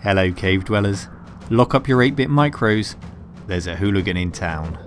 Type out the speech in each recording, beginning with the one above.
Hello cave dwellers, lock up your 8-bit micros, there's a hooligan in town.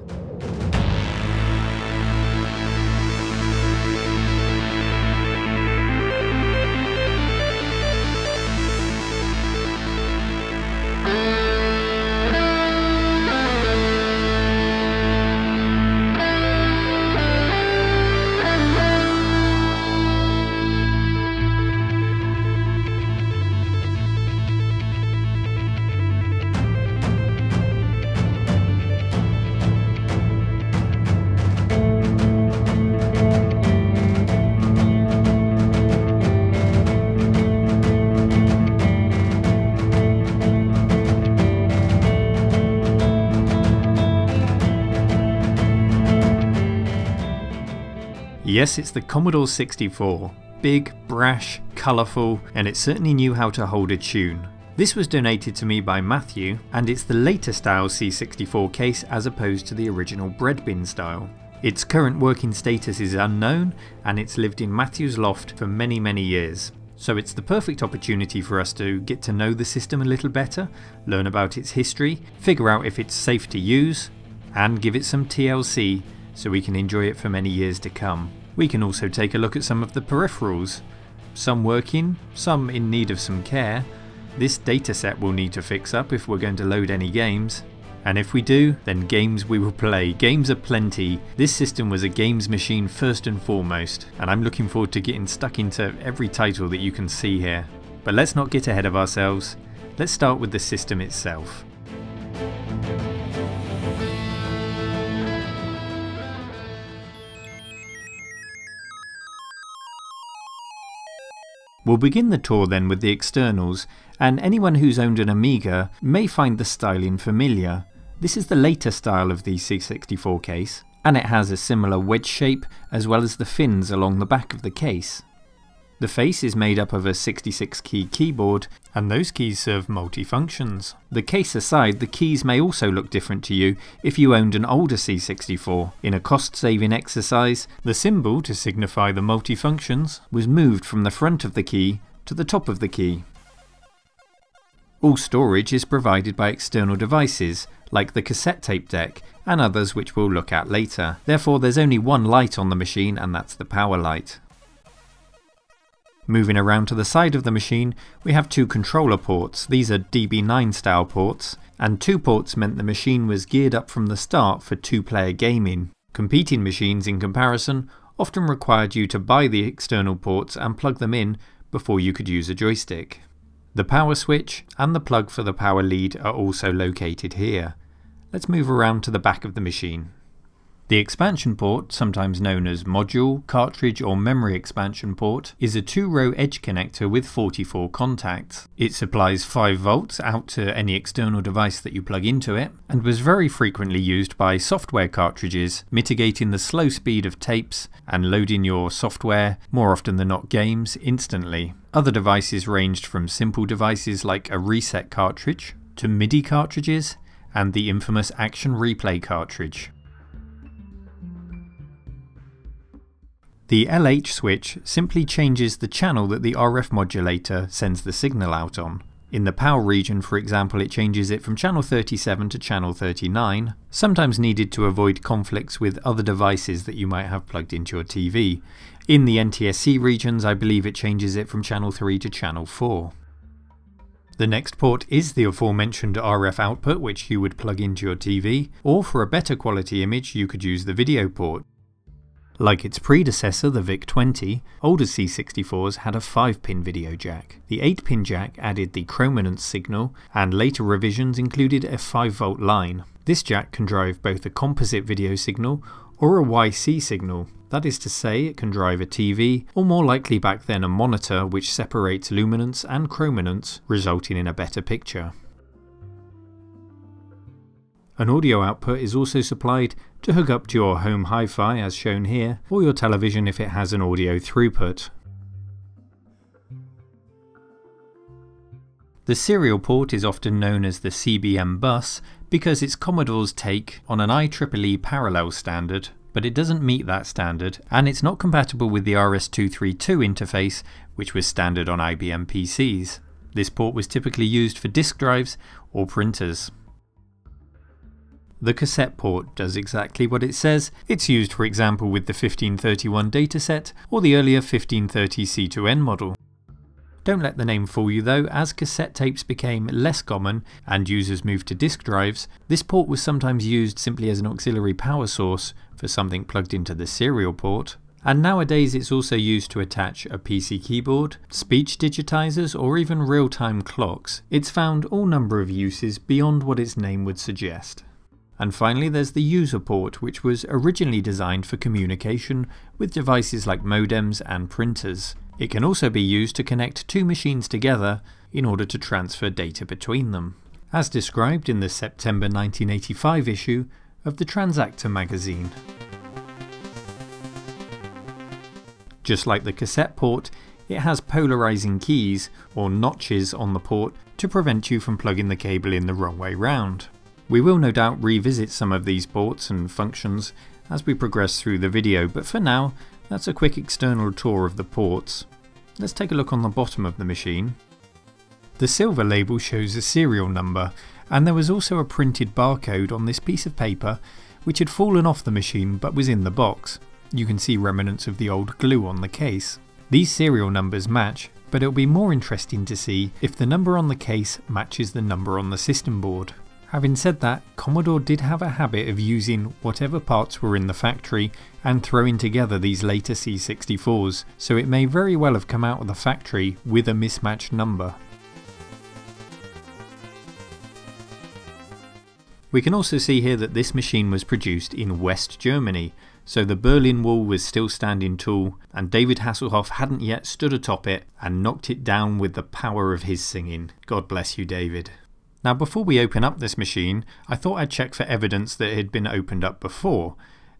Yes, it's the Commodore 64. Big, brash, colourful, and it certainly knew how to hold a tune. This was donated to me by Matthew, and it's the later style C64 case as opposed to the original bread bin style. Its current working status is unknown, and it's lived in Matthew's loft for many years. So it's the perfect opportunity for us to get to know the system a little better, learn about its history, figure out if it's safe to use, and give it some TLC so we can enjoy it for many years to come. We can also take a look at some of the peripherals. Some working, some in need of some care. This dataset will need to fix up if we're going to load any games. And if we do, then games we will play. Games are plenty. This system was a games machine first and foremost, and I'm looking forward to getting stuck into every title that you can see here. But let's not get ahead of ourselves. Let's start with the system itself. We'll begin the tour then with the externals, and anyone who's owned an Amiga may find the styling familiar. This is the later style of the C64 case, and it has a similar wedge shape as well as the fins along the back of the case. The face is made up of a 66-key keyboard, and those keys serve multi-functions. The case aside, the keys may also look different to you if you owned an older C64. In a cost-saving exercise, the symbol to signify the multi-functions was moved from the front of the key to the top of the key. All storage is provided by external devices, like the cassette tape deck, and others which we'll look at later. Therefore there's only one light on the machine, and that's the power light. Moving around to the side of the machine, we have two controller ports. These are DB9 style ports, and two ports meant the machine was geared up from the start for two-player gaming. Competing machines in comparison often required you to buy the external ports and plug them in before you could use a joystick. The power switch and the plug for the power lead are also located here. Let's move around to the back of the machine. The expansion port, sometimes known as module, cartridge or memory expansion port, is a 2-row edge connector with 44 contacts. It supplies 5 volts out to any external device that you plug into it, and was very frequently used by software cartridges, mitigating the slow speed of tapes and loading your software, more often than not games, instantly. Other devices ranged from simple devices like a reset cartridge, to MIDI cartridges, and the infamous Action Replay cartridge. The LH switch simply changes the channel that the RF modulator sends the signal out on. In the power region, for example, it changes it from channel 37 to channel 39, sometimes needed to avoid conflicts with other devices that you might have plugged into your TV. In the NTSC regions, I believe it changes it from channel 3 to channel 4. The next port is the aforementioned RF output, which you would plug into your TV, or for a better quality image you could use the video port. Like its predecessor, the VIC-20, older C64s had a 5-pin video jack. The 8-pin jack added the chrominance signal, and later revisions included a 5-volt line. This jack can drive both a composite video signal or a YC signal. That is to say, it can drive a TV, or more likely back then a monitor, which separates luminance and chrominance, resulting in a better picture. An audio output is also supplied to hook up to your home hi-fi as shown here, or your television if it has an audio throughput. The serial port is often known as the CBM bus because it's Commodore's take on an IEEE parallel standard, but it doesn't meet that standard, and it's not compatible with the RS-232 interface, which was standard on IBM PCs. This port was typically used for disk drives or printers. The cassette port does exactly what it says. It's used, for example, with the 1531 dataset or the earlier 1530 C2N model. Don't let the name fool you though, as cassette tapes became less common and users moved to disk drives, this port was sometimes used simply as an auxiliary power source for something plugged into the serial port. And nowadays it's also used to attach a PC keyboard, speech digitizers or even real-time clocks. It's found all number of uses beyond what its name would suggest. And finally there's the user port, which was originally designed for communication with devices like modems and printers. It can also be used to connect two machines together in order to transfer data between them, as described in the September 1985 issue of the Transactor magazine. Just like the cassette port, it has polarizing keys or notches on the port to prevent you from plugging the cable in the wrong way round. We will no doubt revisit some of these ports and functions as we progress through the video, but for now that's a quick external tour of the ports. Let's take a look on the bottom of the machine. The silver label shows a serial number, and there was also a printed barcode on this piece of paper which had fallen off the machine but was in the box. You can see remnants of the old glue on the case. These serial numbers match, but it'll be more interesting to see if the number on the case matches the number on the system board. Having said that, Commodore did have a habit of using whatever parts were in the factory and throwing together these later C64s, so it may very well have come out of the factory with a mismatched number. We can also see here that this machine was produced in West Germany, so the Berlin Wall was still standing tall and David Hasselhoff hadn't yet stood atop it and knocked it down with the power of his singing. God bless you, David. Now before we open up this machine, I thought I'd check for evidence that it had been opened up before,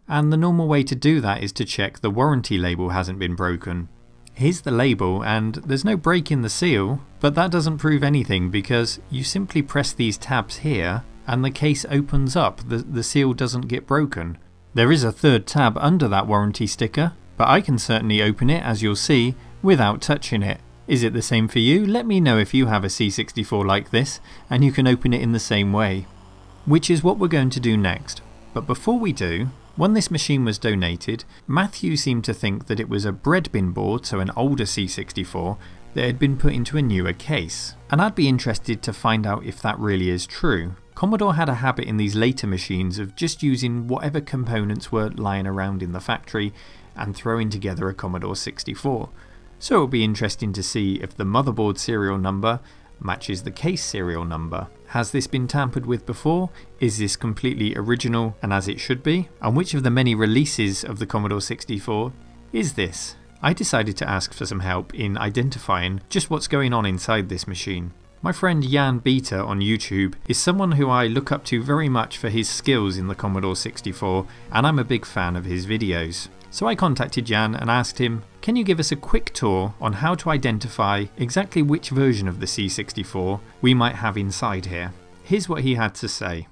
and the normal way to do that is to check the warranty label hasn't been broken. Here's the label and there's no break in the seal, but that doesn't prove anything because you simply press these tabs here and the case opens up, the seal doesn't get broken. There is a third tab under that warranty sticker, but I can certainly open it, as you'll see, without touching it. Is it the same for you? Let me know if you have a C64 like this and you can open it in the same way. Which is what we're going to do next. But before we do, when this machine was donated, Matthew seemed to think that it was a bread bin board, so an older C64, that had been put into a newer case. And I'd be interested to find out if that really is true. Commodore had a habit in these later machines of just using whatever components were lying around in the factory and throwing together a Commodore 64. So it'll be interesting to see if the motherboard serial number matches the case serial number. Has this been tampered with before? Is this completely original and as it should be? And which of the many releases of the Commodore 64 is this? I decided to ask for some help in identifying just what's going on inside this machine. My friend Jan Beta on YouTube is someone who I look up to very much for his skills in the Commodore 64, and I'm a big fan of his videos. So I contacted Jan and asked him, can you give us a quick tour on how to identify exactly which version of the C64 we might have inside here? Here's what he had to say.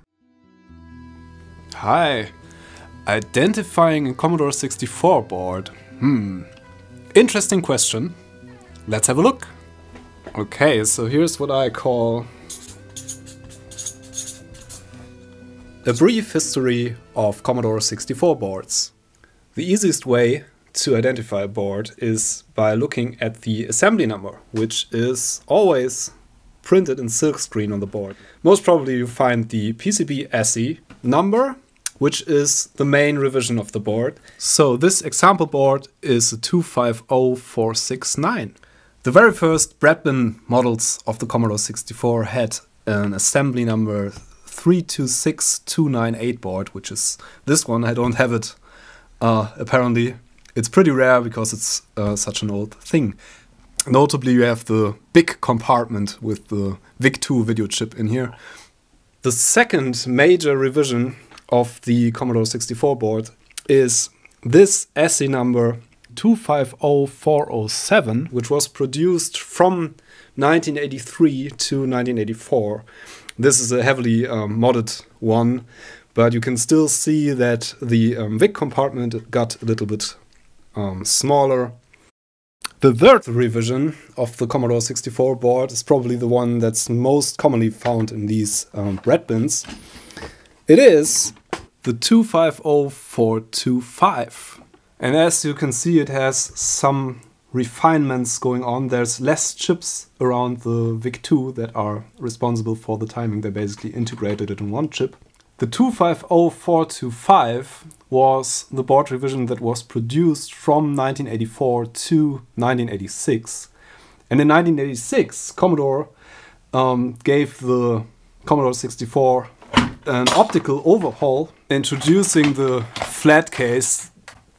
Hi, identifying a Commodore 64 board. Interesting question. Let's have a look. Okay, so here's what I call a brief history of Commodore 64 boards. The easiest way to identify a board is by looking at the assembly number, which is always printed in silkscreen on the board. Most probably you find the PCB SE number, which is the main revision of the board. So this example board is a 250469. The very first bread bin models of the Commodore 64 had an assembly number 326298 board, which is this one. I don't have it. Apparently it's pretty rare because it's such an old thing. Notably, you have the big compartment with the VIC-2 video chip in here. The second major revision of the Commodore 64 board is this SE number 250407, which was produced from 1983 to 1984. This is a heavily modded one, but you can still see that the VIC compartment got a little bit smaller. The third revision of the Commodore 64 board is probably the one that's most commonly found in these bread bins. It is the 250425. And as you can see, it has some refinements going on. There's less chips around the VIC-2 that are responsible for the timing. They basically integrated it in one chip. The 250425 was the board revision that was produced from 1984 to 1986. And in 1986, Commodore gave the Commodore 64 an optical overhaul, introducing the flat case.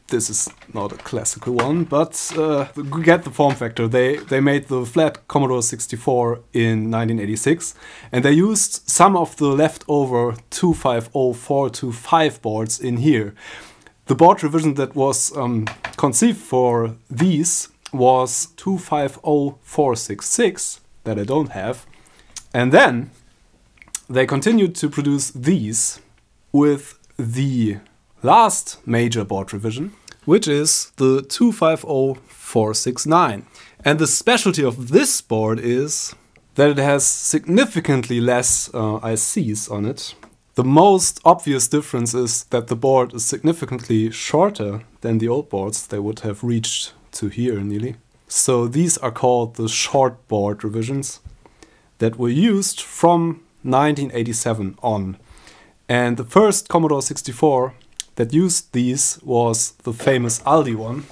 This is not a classical one, but you get the form factor. They made the flat Commodore 64 in 1986, and they used some of the leftover 250425 boards in here. The board revision that was conceived for these was 250466, that I don't have, and then they continued to produce these with the last major board revision, which is the 250469. And the specialty of this board is that it has significantly less ICs on it. The most obvious difference is that the board is significantly shorter than the old boards. They would have reached to here nearly. So these are called the short board revisions that were used from 1987 on. And the first Commodore 64 that used these was the famous Aldi one.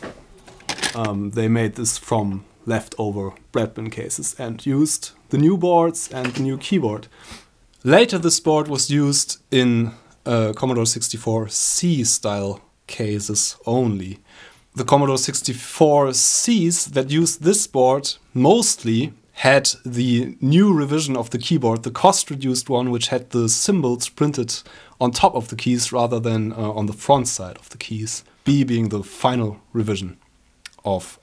They made this from leftover bread bin cases and used the new boards and the new keyboard. Later this board was used in Commodore 64C style cases only. The Commodore 64Cs that used this board mostly had the new revision of the keyboard, the cost-reduced one, which had the symbols printed on top of the keys rather than on the front side of the keys. B being the final revision of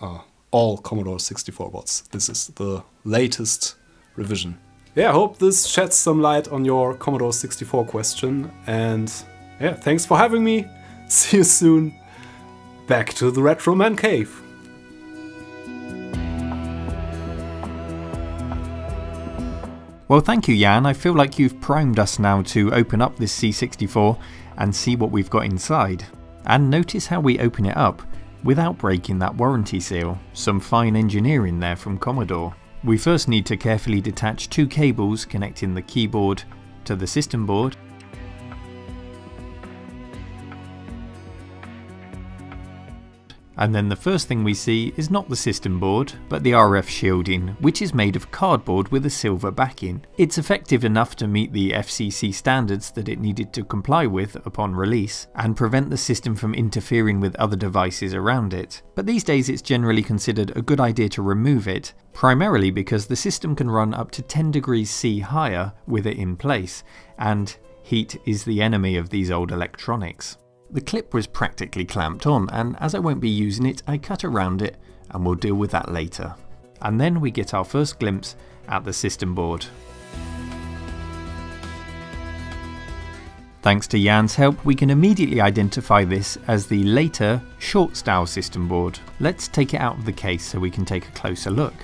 all Commodore 64 boards. This is the latest revision. Yeah, I hope this sheds some light on your Commodore 64 question. And yeah, thanks for having me. See you soon. Back to the Retro Man Cave. Well, thank you, Jan. I feel like you've primed us now to open up this C64 and see what we've got inside. And notice how we open it up without breaking that warranty seal. Some fine engineering there from Commodore. We first need to carefully detach two cables connecting the keyboard to the system board. And then the first thing we see is not the system board, but the RF shielding, which is made of cardboard with a silver backing. It's effective enough to meet the FCC standards that it needed to comply with upon release, and prevent the system from interfering with other devices around it. But these days it's generally considered a good idea to remove it, primarily because the system can run up to 10 degrees C higher with it in place, and heat is the enemy of these old electronics. The clip was practically clamped on, and as I won't be using it, I cut around it, and we'll deal with that later. And then we get our first glimpse at the system board. Thanks to Jan's help, we can immediately identify this as the later short style system board. Let's take it out of the case so we can take a closer look.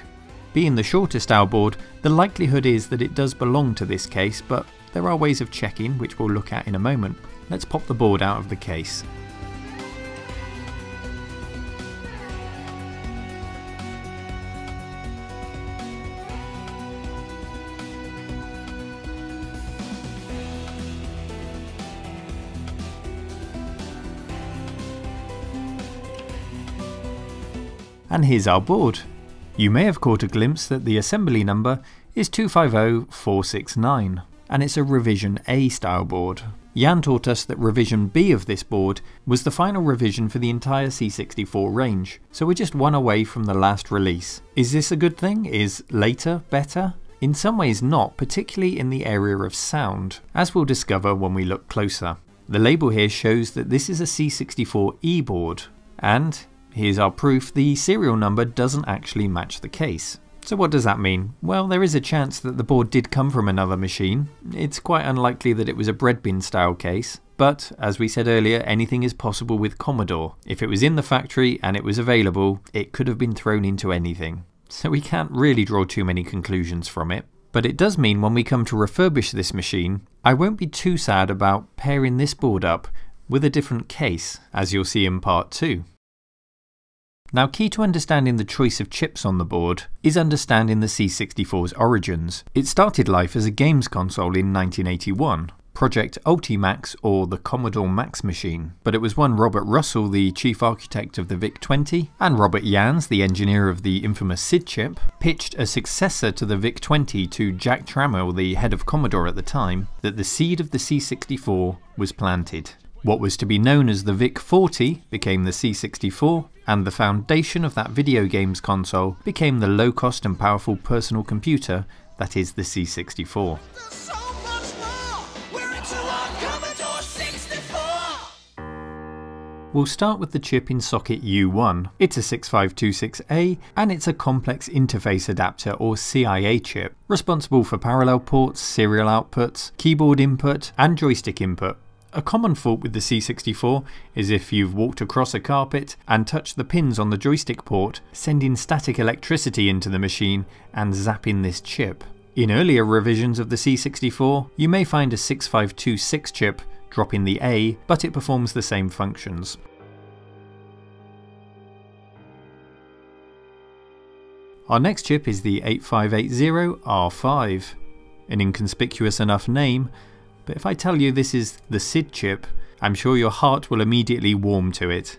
Being the shorter style board, the likelihood is that it does belong to this case, but there are ways of checking, which we'll look at in a moment. Let's pop the board out of the case. And here's our board. You may have caught a glimpse that the assembly number is 250469, and it's a revision A style board. Jan taught us that revision B of this board was the final revision for the entire C64 range, so we're just one away from the last release. Is this a good thing? Is later better? In some ways not, particularly in the area of sound, as we'll discover when we look closer. The label here shows that this is a C64E board, and here's our proof: the serial number doesn't actually match the case. So what does that mean? Well, there is a chance that the board did come from another machine. It's quite unlikely that it was a bread bin style case. But, as we said earlier, anything is possible with Commodore. If it was in the factory and it was available, it could have been thrown into anything. So we can't really draw too many conclusions from it. But it does mean when we come to refurbish this machine, I won't be too sad about pairing this board up with a different case, as you'll see in part 2. Now, key to understanding the choice of chips on the board is understanding the C64's origins. It started life as a games console in 1981. Project Ultimax, or the Commodore Max machine, but it was one Robert Russell, the chief architect of the VIC-20, and Robert Jans, the engineer of the infamous SID chip, pitched a successor to the VIC-20 to Jack Trammell, the head of Commodore at the time, that the seed of the C64 was planted. What was to be known as the VIC-40 became the C64, and the foundation of that video games console became the low-cost and powerful personal computer that is the C64. We'll start with the chip in socket U1. It's a 6526A and it's a complex interface adapter or CIA chip, responsible for parallel ports, serial outputs, keyboard input and joystick input. A common fault with the C64 is if you've walked across a carpet and touched the pins on the joystick port, sending static electricity into the machine and zapping this chip. In earlier revisions of the C64, you may find a 6526 chip dropping the A, but it performs the same functions. Our next chip is the 8580R5, an inconspicuous enough name, but if I tell you this is the SID chip, I'm sure your heart will immediately warm to it.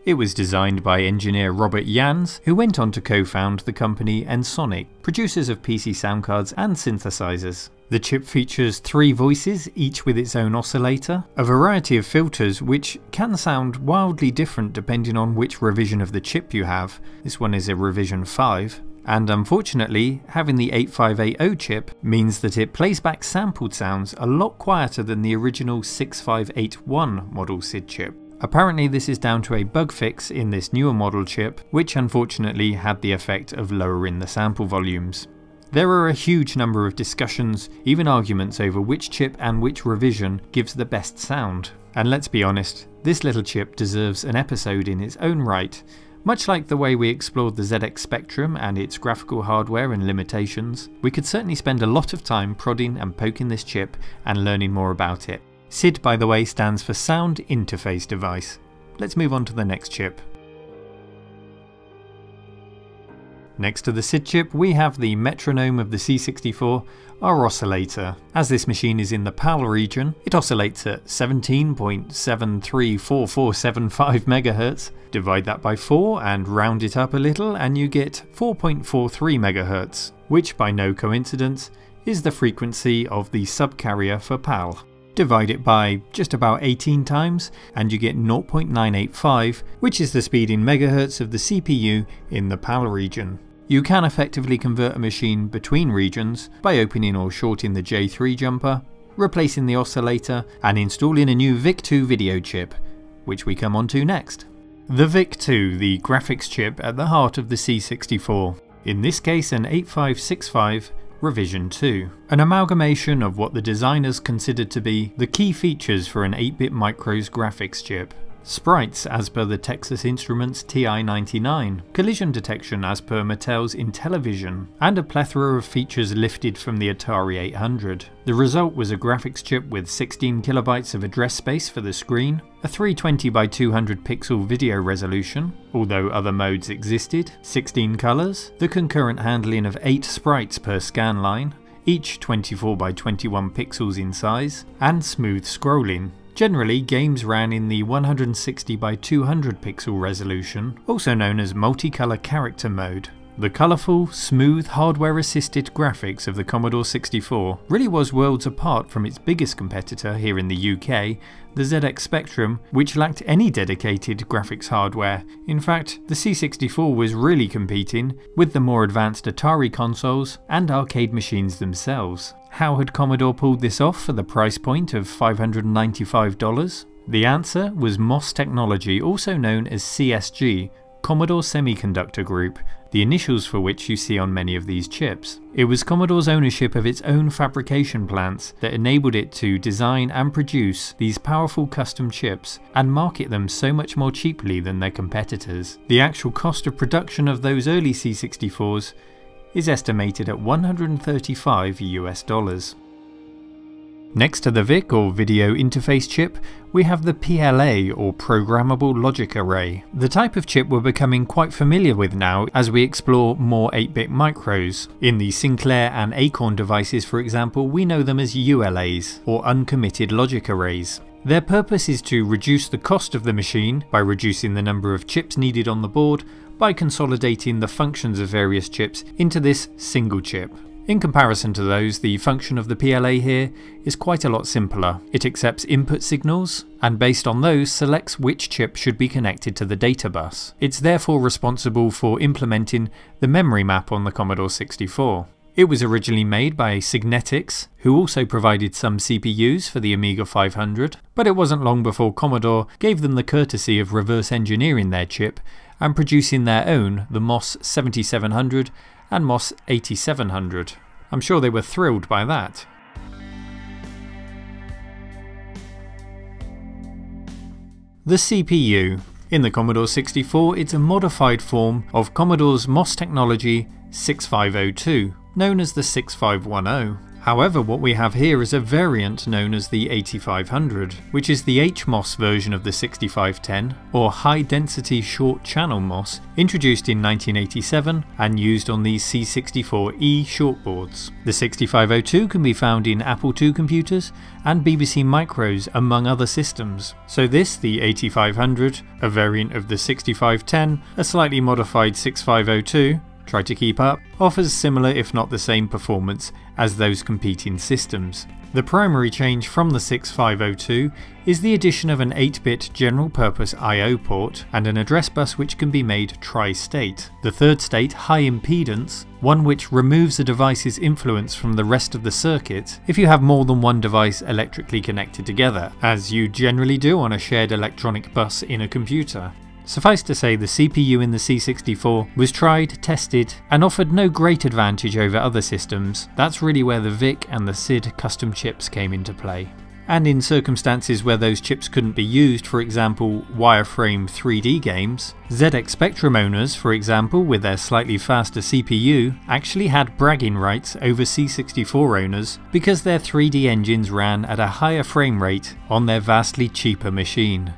It was designed by engineer Robert Jans, who went on to co-found the company Ensoniq, producers of PC sound cards and synthesizers. The chip features 3 voices, each with its own oscillator, a variety of filters which can sound wildly different depending on which revision of the chip you have. This one is a revision 5. And unfortunately, having the 8580 chip means that it plays back sampled sounds a lot quieter than the original 6581 model SID chip. Apparently this is down to a bug fix in this newer model chip, which unfortunately had the effect of lowering the sample volumes. There are a huge number of discussions, even arguments over which chip and which revision gives the best sound. And let's be honest, this little chip deserves an episode in its own right. Much like the way we explored the ZX Spectrum and its graphical hardware and limitations, we could certainly spend a lot of time prodding and poking this chip and learning more about it. SID, by the way, stands for Sound Interface Device. Let's move on to the next chip. Next to the SID chip, we have the metronome of the C64, our oscillator. As this machine is in the PAL region, it oscillates at 17.734475 MHz. Divide that by 4 and round it up a little and you get 4.43 MHz, which by no coincidence is the frequency of the subcarrier for PAL. Divide it by just about 18 times and you get 0.985, which is the speed in megahertz of the CPU in the PAL region. You can effectively convert a machine between regions by opening or shorting the J3 jumper, replacing the oscillator and installing a new VIC-2 video chip, which we come on to next. The VIC-2, the graphics chip at the heart of the C64, in this case an 8565 Revision 2, an amalgamation of what the designers considered to be the key features for an 8-bit micros graphics chip. Sprites as per the Texas Instruments TI-99, collision detection as per Mattel's Intellivision, and a plethora of features lifted from the Atari 800. The result was a graphics chip with 16 kilobytes of address space for the screen, a 320 by 200 pixel video resolution, although other modes existed, 16 colours, the concurrent handling of 8 sprites per scan line, each 24 by 21 pixels in size, and smooth scrolling. Generally, games ran in the 160 by 200 pixel resolution, also known as multicolour character mode. The colourful, smooth, hardware-assisted graphics of the Commodore 64 really was worlds apart from its biggest competitor here in the UK, the ZX Spectrum, which lacked any dedicated graphics hardware. In fact, the C64 was really competing with the more advanced Atari consoles and arcade machines themselves. How had Commodore pulled this off for the price point of $595? The answer was MOS technology, also known as CSG, Commodore Semiconductor Group, the initials for which you see on many of these chips. It was Commodore's ownership of its own fabrication plants that enabled it to design and produce these powerful custom chips and market them so much more cheaply than their competitors. The actual cost of production of those early C64s is estimated at $135 US. Next to the VIC or Video Interface chip, we have the PLA or Programmable Logic Array, the type of chip we're becoming quite familiar with now as we explore more 8-bit micros. In the Sinclair and Acorn devices, for example, we know them as ULAs or Uncommitted Logic Arrays. Their purpose is to reduce the cost of the machine by reducing the number of chips needed on the board by consolidating the functions of various chips into this single chip. In comparison to those, the function of the PLA here is quite a lot simpler. It accepts input signals and based on those selects which chip should be connected to the data bus. It's therefore responsible for implementing the memory map on the Commodore 64. It was originally made by Signetics, who also provided some CPUs for the Amiga 500, but it wasn't long before Commodore gave them the courtesy of reverse engineering their chip and producing their own, the MOS 7700 and MOS 8700. I'm sure they were thrilled by that. The CPU. In the Commodore 64, it's a modified form of Commodore's MOS technology 6502, known as the 6510. However, what we have here is a variant known as the 8500, which is the HMOS version of the 6510, or High Density Short Channel MOS, introduced in 1987 and used on these C64E shortboards. The 6502 can be found in Apple II computers and BBC Micros, among other systems. So this, the 8500, a variant of the 6510, a slightly modified 6502, try to keep up, offers similar if not the same performance as those competing systems. The primary change from the 6502 is the addition of an 8-bit general purpose I/O port and an address bus which can be made tri-state. The third state, high impedance, one which removes a device's influence from the rest of the circuit if you have more than one device electrically connected together, as you generally do on a shared electronic bus in a computer. Suffice to say, the CPU in the C64 was tried, tested, and offered no great advantage over other systems. That's really where the VIC and the SID custom chips came into play. And in circumstances where those chips couldn't be used, for example wireframe 3D games, ZX Spectrum owners, for example, with their slightly faster CPU, actually had bragging rights over C64 owners because their 3D engines ran at a higher frame rate on their vastly cheaper machine.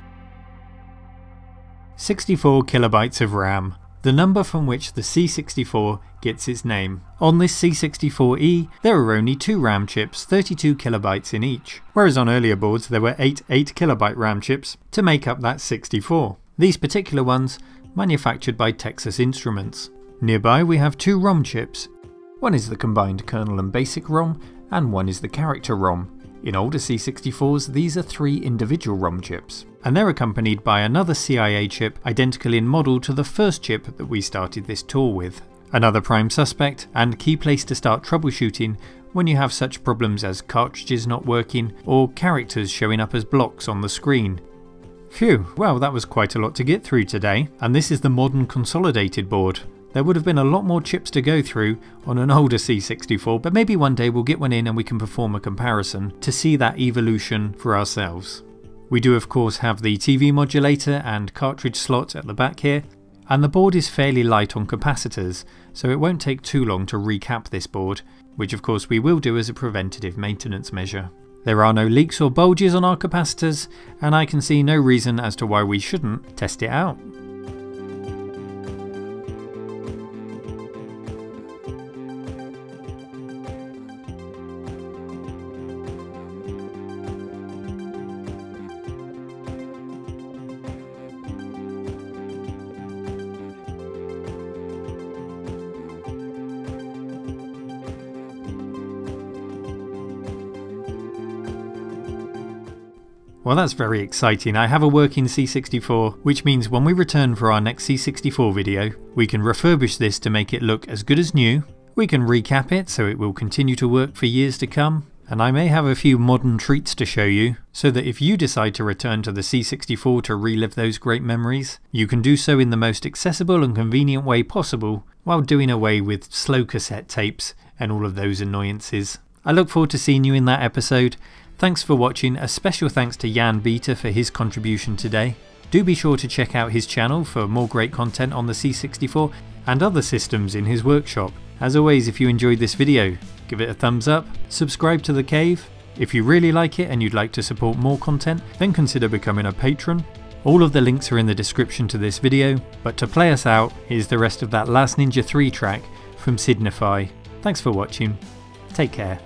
64 kilobytes of RAM, the number from which the C64 gets its name. On this C64E, there are only 2 RAM chips, 32 kilobytes in each, whereas on earlier boards there were 8 8-kilobyte RAM chips to make up that 64. These particular ones manufactured by Texas Instruments. Nearby we have 2 ROM chips. One is the combined kernel and basic ROM, and one is the character ROM. In older C64s, these are 3 individual ROM chips, and they're accompanied by another CIA chip identical in model to the first chip that we started this tour with. Another prime suspect and key place to start troubleshooting when you have such problems as cartridges not working or characters showing up as blocks on the screen. Phew, well that was quite a lot to get through today, and this is the modern consolidated board. There would have been a lot more chips to go through on an older C64, but maybe one day we'll get one in and we can perform a comparison to see that evolution for ourselves. We do of course have the TV modulator and cartridge slot at the back here, and the board is fairly light on capacitors, so it won't take too long to recap this board, which of course we will do as a preventative maintenance measure. There are no leaks or bulges on our capacitors, and I can see no reason as to why we shouldn't test it out. Well, that's very exciting. I have a working C64, which means when we return for our next C64 video, we can refurbish this to make it look as good as new. We can recap it so it will continue to work for years to come, and I may have a few modern treats to show you, so that if you decide to return to the C64 to relive those great memories, you can do so in the most accessible and convenient way possible while doing away with slow cassette tapes and all of those annoyances. I look forward to seeing you in that episode. Thanks for watching, a special thanks to Jan Beta for his contribution today. Do be sure to check out his channel for more great content on the C64 and other systems in his workshop. As always, if you enjoyed this video, give it a thumbs up, subscribe to The Cave. If you really like it and you'd like to support more content, then consider becoming a patron. All of the links are in the description to this video, but to play us out, here's the rest of that Last Ninja 3 track from SIDNIFY. Thanks for watching, take care.